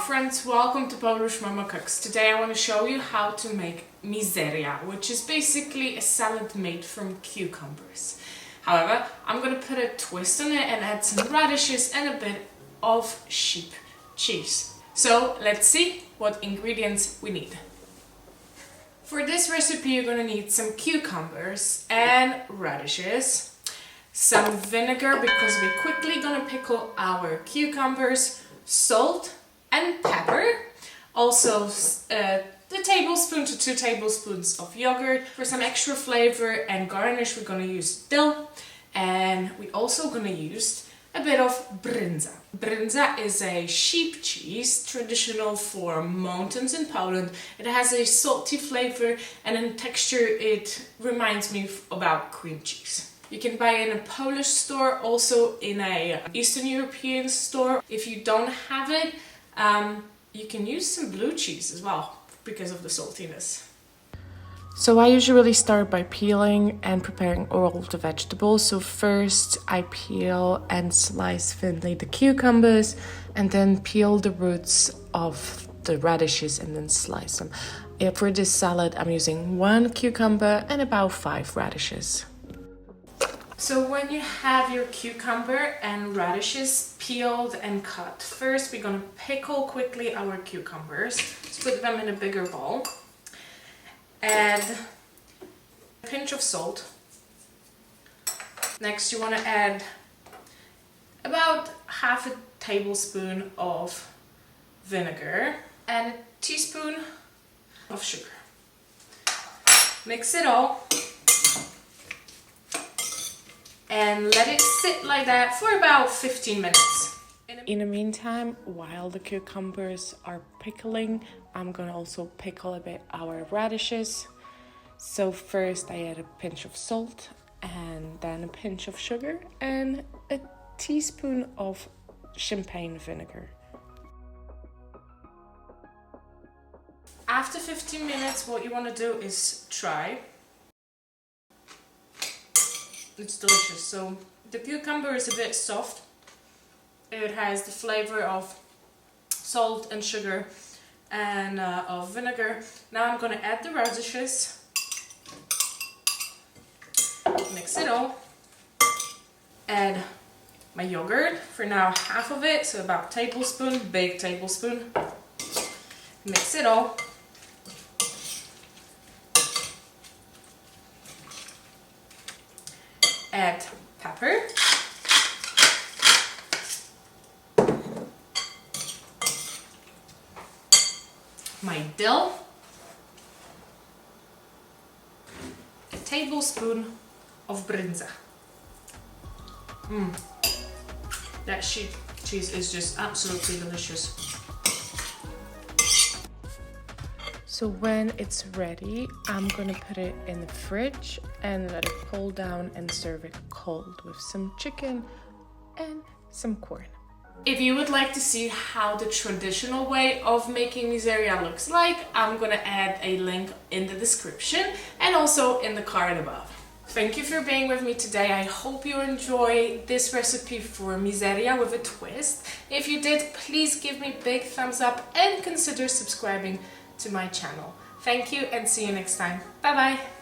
friends, welcome to Polish Mama Cooks. Today I want to show you how to make mizeria, which is basically a salad made from cucumbers. However, I'm going to put a twist on it and add some radishes and a bit of sheep cheese. So let's see what ingredients we need. For this recipe you're going to need some cucumbers and radishes, some vinegar because we're quickly going to pickle our cucumbers, salt and pepper, also the tablespoon to 2 tablespoons of yogurt. For some extra flavor and garnish we're going to use dill, and we're also going to use a bit of Bryndza. Bryndza is a sheep cheese traditional for mountains in Poland. It has a salty flavor and in texture it reminds me about cream cheese. You can buy it in a Polish store, also in a Eastern European store. If you don't have it, you can use some blue cheese as well because of the saltiness. So I usually start by peeling and preparing all of the vegetables. So first I peel and slice thinly the cucumbers and then peel the roots of the radishes and then slice them. For this salad I'm using 1 cucumber and about 5 radishes. So when you have your cucumber and radishes peeled and cut, first we're going to pickle quickly our cucumbers. Let's put them in a bigger bowl. Add a pinch of salt. Next you want to add about half a tablespoon of vinegar and a teaspoon of sugar. Mix it all and let it sit like that for about 15 minutes. In the meantime, while the cucumbers are pickling, I'm gonna also pickle a bit our radishes. So first I add a pinch of salt and then a pinch of sugar and a teaspoon of champagne vinegar. After 15 minutes, what you want to do is try. It's delicious. So the cucumber is a bit soft. It has the flavor of salt and sugar and of vinegar. Now I'm going to add the radishes. Mix it all. Add my yogurt. For now half of it, so about a tablespoon, big tablespoon. Mix it all. Add pepper, my dill, a tablespoon of Bryndza. That sheep cheese is just absolutely delicious. So when it's ready, I'm gonna put it in the fridge and let it cool down and serve it cold with some chicken and some corn. If you would like to see how the traditional way of making mizeria looks like, I'm gonna add a link in the description and also in the card above. Thank you for being with me today. I hope you enjoy this recipe for mizeria with a twist. If you did, please give me a big thumbs up and consider subscribing to my channel. Thank you and see you next time. Bye bye.